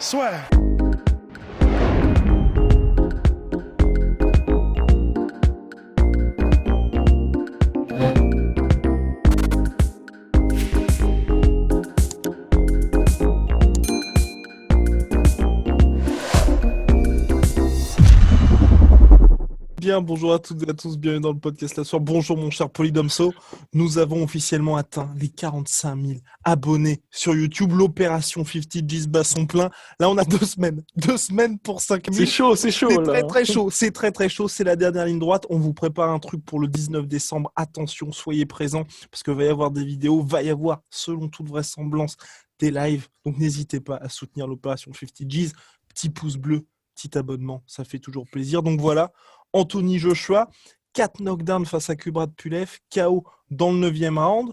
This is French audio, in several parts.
Swear. Bien, bonjour à toutes et à tous, bienvenue dans le podcast La Soir. Bonjour mon cher Polydomso, nous avons officiellement atteint les 45 000 abonnés sur YouTube. L'opération 50 G's bat son plein. Là, on a 2 semaines pour 5 000. C'est chaud C'est là. très chaud, c'est très chaud. C'est la dernière ligne droite. On vous prépare un truc pour le 19 décembre. Attention, soyez présents parce qu'il va y avoir des vidéos, va y avoir, selon toute vraisemblance, des lives. Donc n'hésitez pas à soutenir l'opération 50 G's. Petit pouce bleu, petit abonnement, ça fait toujours plaisir. Donc voilà. Anthony Joshua, 4 knockdowns face à Kubrat Pulev, KO dans le 9e round.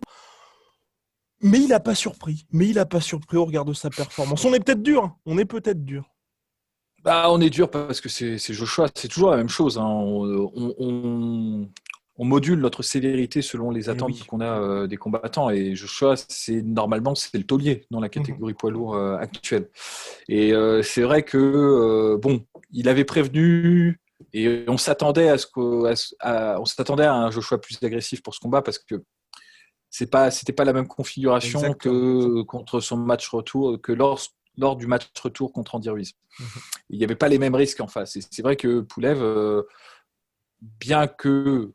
Mais il n'a pas surpris. Au regard de sa performance. On est peut-être dur. Bah, on est dur parce que c'est Joshua. C'est toujours la même chose. Hein. On module notre sévérité selon les attentes qu'on a des combattants. Et Joshua, normalement, c'est le taulier dans la catégorie poids lourd actuelle. Et c'est vrai que, il avait prévenu... Et on s'attendait à un Joshua plus agressif pour ce combat parce que c'était pas la même configuration que contre son match retour, que lors du match retour contre Andy Ruiz. Il n'y avait pas les mêmes risques en face. Et c'est vrai que Pulev, bien que,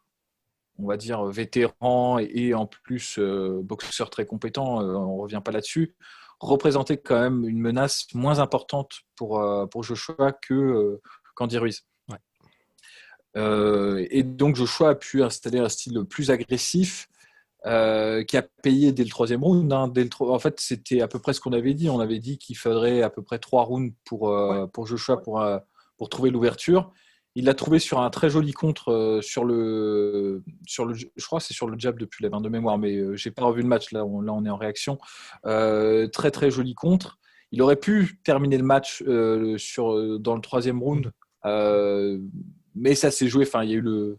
on va dire, vétéran et en plus boxeur très compétent, on ne revient pas là-dessus, représentait quand même une menace moins importante pour Joshua qu'Andy Ruiz. Et donc Joshua a pu installer un style plus agressif qui a payé dès le 3e round. Hein. En fait, c'était à peu près ce qu'on avait dit. On avait dit qu'il faudrait à peu près 3 rounds pour Joshua pour trouver l'ouverture. Il l'a trouvé sur un très joli contre je crois que c'est sur le jab de Pulev de mémoire, mais j'ai pas revu le match. Là, on est en réaction. Très très joli contre. Il aurait pu terminer le match dans le 3e round. Mais ça s'est joué, il y a eu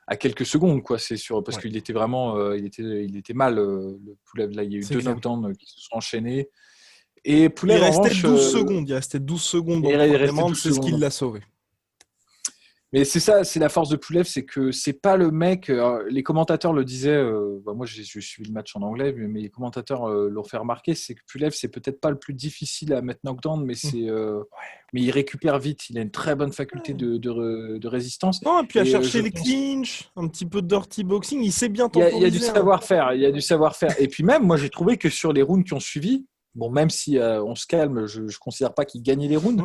à quelques secondes, quoi, c'est sûr, parce qu'il était vraiment, il était mal, le Pulev. Là, il y a eu 2 knockdowns qui se sont enchaînés. Et Pulev, il restait 12 secondes. Il restait 12 secondes dans le round, c'est ce qui l'a sauvé. Mais c'est ça, c'est la force de Pulev, c'est que c'est pas le mec. Les commentateurs le disaient. Moi, j'ai suivi le match en anglais, mais les commentateurs l'ont fait remarquer. C'est que Pulev, c'est peut-être pas le plus difficile à mettre knockdown, mais mais il récupère vite. Il a une très bonne faculté de résistance. Non, et puis à chercher les clinches, un petit peu de dirty boxing, il sait bien temporiser. Il y a du savoir-faire. Il y a du savoir-faire. Et puis même, moi, j'ai trouvé que sur les rounds qui ont suivi. Bon, même si on se calme, je ne considère pas qu'il gagnait les rounds,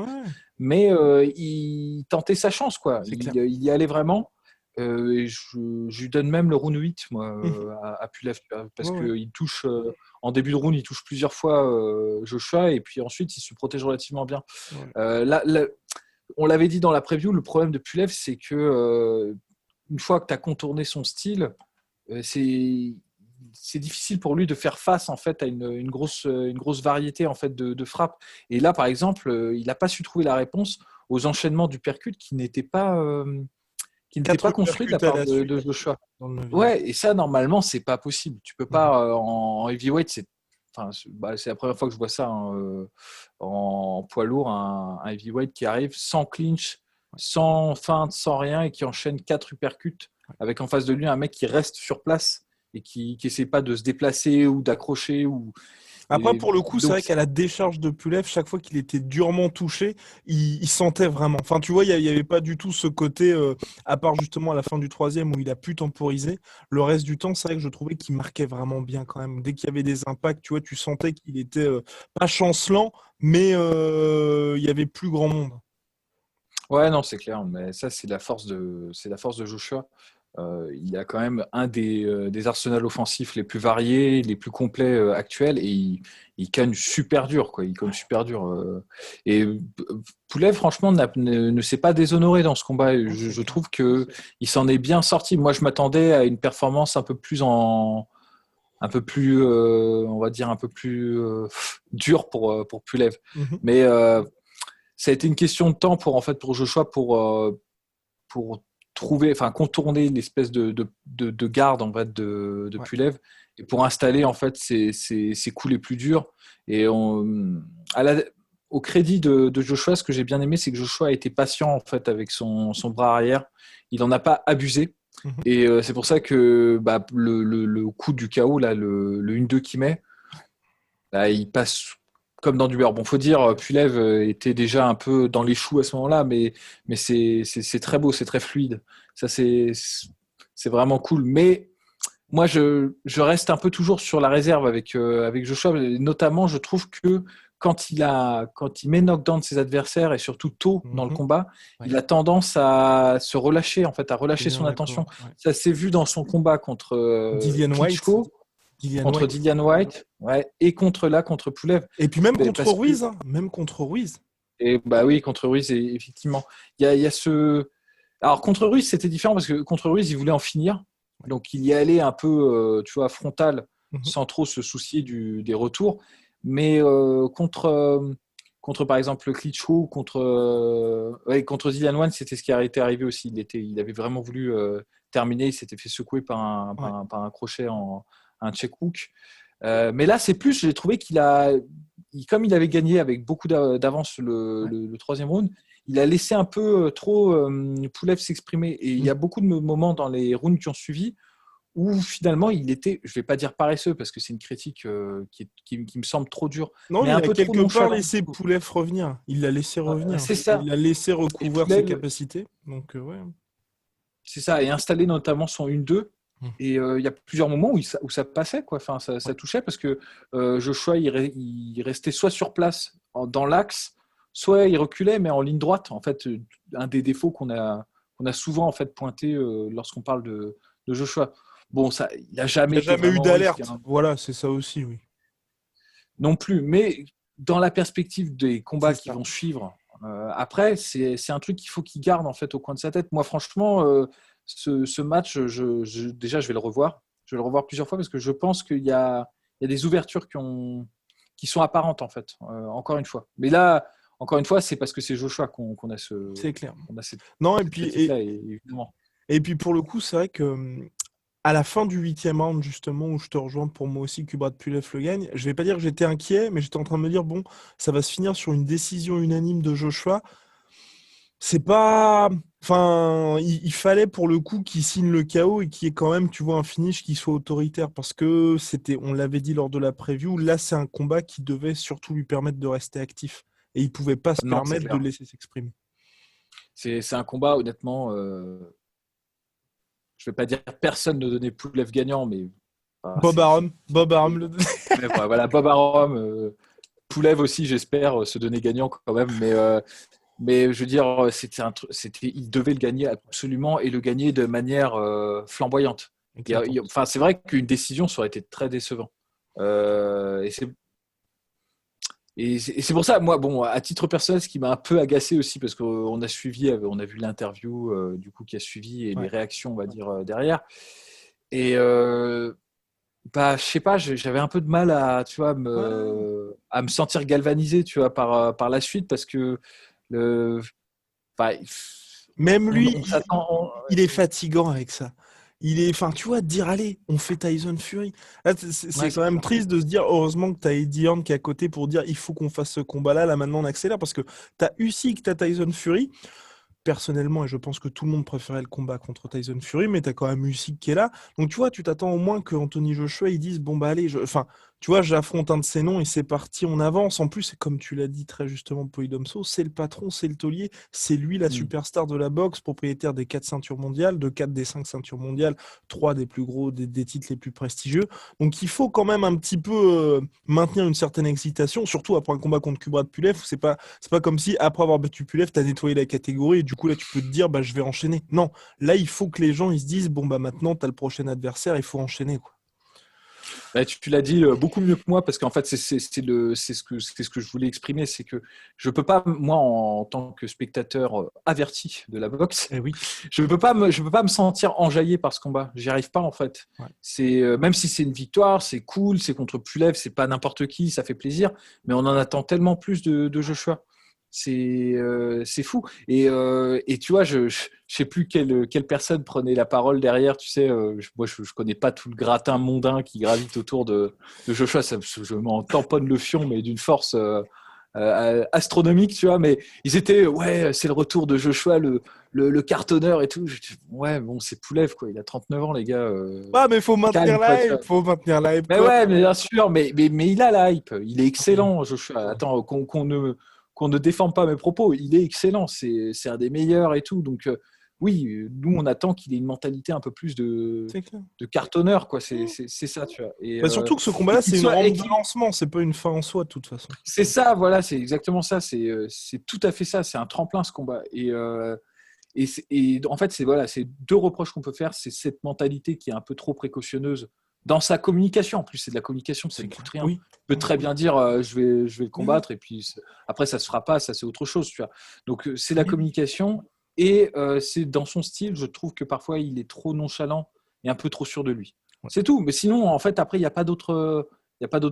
mais il tentait sa chance, quoi. Il y allait vraiment. Et je lui donne même le round 8, moi, à Pulev, parce qu'il touche, en début de round, il touche plusieurs fois Joshua, et puis ensuite, il se protège relativement bien. Là, on l'avait dit dans la preview, le problème de Pulev, c'est que une fois que tu as contourné son style, c'est difficile pour lui de faire face en fait à une grosse variété en fait de frappes. Et là, par exemple, il n'a pas su trouver la réponse aux enchaînements du percute qui n'étaient pas construits de la part de Joshua. Ouais, et ça normalement c'est pas possible. Tu peux pas en heavyweight, c'est la première fois que je vois ça en poids lourd, un heavyweight qui arrive sans clinch, sans feinte, sans rien et qui enchaîne 4 uppercuts avec en face de lui un mec qui reste sur place et qui essaie pas de se déplacer ou d'accrocher. Après, pour le coup, c'est vrai qu'à la décharge de Pulev, chaque fois qu'il était durement touché, il sentait vraiment. Enfin, tu vois, il n'y avait pas du tout ce côté, à part justement à la fin du 3e où il a pu temporiser. Le reste du temps, c'est vrai que je trouvais qu'il marquait vraiment bien quand même. Dès qu'il y avait des impacts, tu vois, tu sentais qu'il était pas chancelant, mais il y avait plus grand monde. Ouais, non, c'est clair. Mais ça, c'est la force de Joshua. Il a quand même un des arsenals offensifs les plus variés, les plus complets actuels, et il cogne super dur, quoi. Il cogne super dur. Et Pulev, franchement, ne s'est pas déshonoré dans ce combat. Je trouve que il s'en est bien sorti. Moi, je m'attendais à une performance un peu plus, on va dire un peu plus dure pour Pulev. Mais ça a été une question de temps pour Joshua pour contourner l'espèce de garde en fait de Pulev et pour installer en fait ses coups les plus durs. Et au au crédit de Joshua, ce que j'ai bien aimé, c'est que Joshua a été patient en fait avec son bras arrière. Il n'en a pas abusé. Et c'est pour ça que le coup du KO, là, le 1-2 qu'il met, bah, il passe comme dans du beurre. Bon, faut dire, Pulev était déjà un peu dans les choux à ce moment-là, mais c'est très beau, c'est très fluide. Ça, c'est vraiment cool. Mais moi, je reste un peu toujours sur la réserve avec Joshua. Notamment, je trouve que quand il met knockdown ses adversaires et surtout tôt dans le combat, il a tendance à se relâcher, en fait, à relâcher son attention. Ouais. Ça s'est vu dans son combat contre Klitschko, contre Dillian White, ouais, et contre Pulev. Et puis même contre Ruiz, hein, même contre Ruiz. Et bah oui, contre Ruiz, effectivement. Il y a ce. Alors contre Ruiz, c'était différent parce que contre Ruiz, il voulait en finir. Donc il y allait un peu, tu vois, frontal, sans trop se soucier des retours. Mais contre par exemple Klitschko, contre Dillian White, c'était ce qui était arrivé aussi. Il avait vraiment voulu terminer. Il s'était fait secouer par un crochet un check hook. Mais là, c'est plus, j'ai trouvé comme il avait gagné avec beaucoup d'avance le troisième round, il a laissé un peu trop Pulev s'exprimer. Et il y a beaucoup de moments dans les rounds qui ont suivi où finalement il était, je ne vais pas dire paresseux parce que c'est une critique qui me semble trop dure. Non, mais il un a peu quelque part laissé Pulev revenir. Il l'a laissé revenir. C'est ça. Il l'a laissé recouvrir ses capacités. Donc, ouais. C'est ça, et installer notamment son 1-2. Et il y a plusieurs moments où ça passait, quoi. Enfin, ça touchait parce que Joshua il restait soit sur place dans l'axe, soit il reculait mais en ligne droite. En fait, un des défauts qu'on a souvent en fait pointé lorsqu'on parle de Joshua. Bon, ça, il n'a jamais eu d'alerte. Voilà, c'est ça aussi, oui. Non plus, mais dans la perspective des combats qui vont suivre, après, c'est un truc qu'il faut qu'il garde en fait au coin de sa tête. Moi, franchement, ce match, déjà, je vais le revoir. Je vais le revoir plusieurs fois parce que je pense qu'il y a des ouvertures qui sont apparentes en fait. Encore une fois. Mais là, encore une fois, c'est parce que c'est Joshua qu'on a ce. C'est clair. On a cette, non, et puis pour le coup, c'est vrai que à la fin du 8e round, justement, où je te rejoins pour moi aussi, Kubrat Pulev le gagne, je vais pas dire que j'étais inquiet, mais j'étais en train de me dire, bon, ça va se finir sur une décision unanime de Joshua. C'est pas. Enfin, il fallait pour le coup qu'il signe le KO et qu'il y ait quand même, tu vois, un finish qui soit autoritaire parce que on l'avait dit lors de la preview, là c'est un combat qui devait surtout lui permettre de rester actif et il pouvait pas se permettre de le laisser s'exprimer. C'est un combat, honnêtement. Je ne vais pas dire personne ne donnait Pulev gagnant, mais. Bob Arum le donnait. Voilà, Bob Arum. Pulev aussi, j'espère, se donner gagnant quand même. Mais je veux dire, il devait le gagner absolument et le gagner de manière flamboyante. C'est vrai qu'une décision, ça aurait été très décevant. Et c'est pour ça, moi, bon, à titre personnel, ce qui m'a un peu agacé aussi, parce qu'on a vu l'interview du coup qui a suivi et les réactions, on va dire, derrière. Et je sais pas, j'avais un peu de mal à me sentir galvanisé, tu vois, par la suite, parce que même lui, il est fatigant avec ça. Enfin, tu vois, dire allez, on fait Tyson Fury. Là, c'est quand même triste de se dire heureusement que tu as Eddie Hearn qui est à côté pour dire il faut qu'on fasse ce combat-là. Là, maintenant, on accélère parce que tu as Usyk, tu as Tyson Fury. Personnellement, et je pense que tout le monde préférait le combat contre Tyson Fury, mais tu as quand même Usyk qui est là. Donc, tu vois, tu t'attends au moins que Anthony Joshua, ils disent bon, bah allez, enfin, tu vois, j'affronte un de ces noms et c'est parti, on avance. En plus, comme tu l'as dit très justement, Polydomso, c'est le patron, c'est le taulier, c'est lui la superstar de la boxe, propriétaire des 4 ceintures mondiales, de 4 des 5 ceintures mondiales, 3 des plus gros, des titres les plus prestigieux. Donc, il faut quand même un petit peu maintenir une certaine excitation, surtout après un combat contre Kubrat Pulev. C'est pas comme si, après avoir battu Pulev, tu as nettoyé la catégorie et du coup, là, tu peux te dire, bah, je vais enchaîner. Non, là, il faut que les gens ils se disent, bon, bah maintenant, tu as le prochain adversaire, il faut enchaîner, quoi. Tu l'as dit beaucoup mieux que moi parce qu'en fait c'est ce que je voulais exprimer, c'est que je peux pas, moi en tant que spectateur averti de la boxe, je peux pas me sentir enjaillé par ce combat, j'y arrive pas en fait. C'est même si c'est une victoire, c'est cool, c'est contre Pulev, c'est pas n'importe qui, ça fait plaisir, mais on en attend tellement plus de Joshua. C'est fou. Et tu vois, je sais plus quelle personne prenait la parole derrière. Tu sais, moi, je connais pas tout le gratin mondain qui gravite autour de Joshua. Je m'en tamponne le fion, mais d'une force astronomiques, tu vois, mais ils étaient, ouais, c'est le retour de Joshua, le cartonneur et tout. Ouais, bon, c'est Pulev, quoi. Il a 39 ans, les gars. Mais il faut maintenir la hype. Faut maintenir la hype. Mais ouais, mais bien sûr, mais il a la hype. Il est excellent, Joshua. Attends, qu'on ne déforme pas mes propos. Il est excellent. C'est un des meilleurs et tout. Donc, oui, nous, on attend qu'il ait une mentalité un peu plus de cartonneur, quoi. C'est ça, tu vois. Et, surtout que ce combat-là, c'est une rampe de lancement. C'est pas une fin en soi, de toute façon. C'est ça, voilà. C'est exactement ça. C'est tout à fait ça. C'est un tremplin, ce combat. Et en fait, c'est deux reproches qu'on peut faire. C'est cette mentalité qui est un peu trop précautionneuse dans sa communication. En plus, c'est de la communication, ça ne coûte rien. Oui. Il peut très bien dire je vais le combattre et puis après, ça ne se fera pas, ça c'est autre chose. Tu vois. Donc, c'est la communication et c'est dans son style, je trouve que parfois, il est trop nonchalant et un peu trop sûr de lui. Ouais. C'est tout. Mais sinon, en fait, après, il n'y a pas d'autres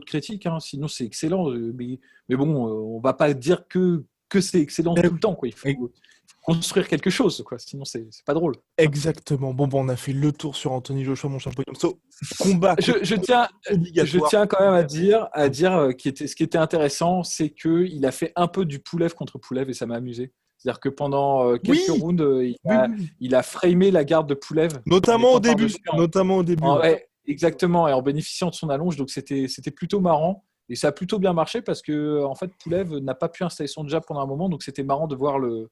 critiques. Hein. Sinon, c'est excellent. Mais bon, on ne va pas dire que c'est excellent tout le temps. Quoi. Il faut construire quelque chose, quoi. Sinon c'est pas drôle. Exactement. Bon, on a fait le tour sur Anthony Joshua, mon cher Podium. Combat. Je tiens quand même à dire ce qui était intéressant, c'est qu'il a fait un peu du Pulev contre Pulev et ça m'a amusé. C'est-à-dire que pendant quelques rounds, il a framé la garde de Pulev. Notamment au début. Ouais, exactement, et en bénéficiant de son allonge. Donc c'était plutôt marrant. Et ça a plutôt bien marché parce que en fait, Pulev n'a pas pu installer son jab pendant un moment. Donc c'était marrant de voir le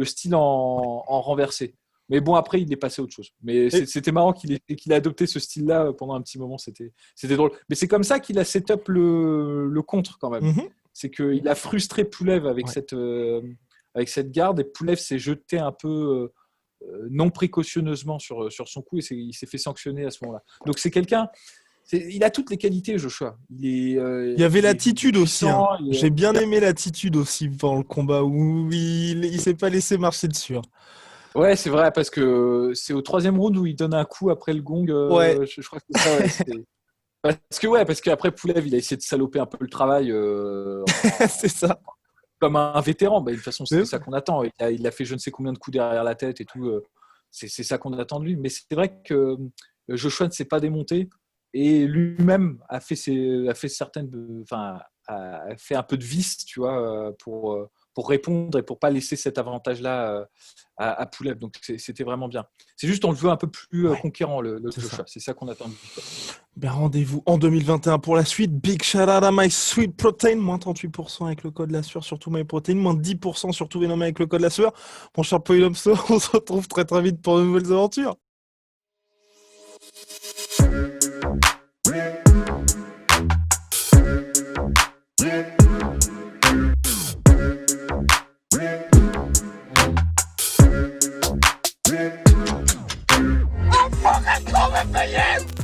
style en renversé. Mais bon, après, il est passé à autre chose. Mais c'était marrant qu'il ait adopté ce style-là pendant un petit moment. C'était drôle. Mais c'est comme ça qu'il a set up le contre, quand même. Mm-hmm. C'est qu'il a frustré Pulev avec cette garde. Et Pulev s'est jeté un peu non précautionneusement sur son coup. Et il s'est fait sanctionner à ce moment-là. Donc, c'est quelqu'un... Il a toutes les qualités, Joshua. Il y avait l'attitude aussi. Hein. J'ai bien aimé l'attitude aussi pendant le combat où il s'est pas laissé marcher dessus. Hein. Ouais, c'est vrai, parce que c'est au 3e round où il donne un coup après le gong. Je crois que c'est ça. Parce qu'après Pulev, il a essayé de saloper un peu le travail. C'est ça. Comme un vétéran. De toute façon, c'est ça qu'on attend. Il a fait je ne sais combien de coups derrière la tête et tout. C'est ça qu'on attend de lui. Mais c'est vrai que Joshua ne s'est pas démonté. Et lui-même a fait un peu de vice, tu vois, pour répondre et pour pas laisser cet avantage-là à Pulev. Donc c'était vraiment bien. C'est juste on le veut un peu plus conquérant le Joshua. C'est ça qu'on attend de lui. Rendez-vous en 2021 pour la suite. Big shout out à My Sweet Protein, moins 38% avec le code la sueur sur tout My Protein, moins 10% sur tout Venom avec le code la sueur. Mon cher Poilomso, on se retrouve très très vite pour de nouvelles aventures. I'm fucking coming for you!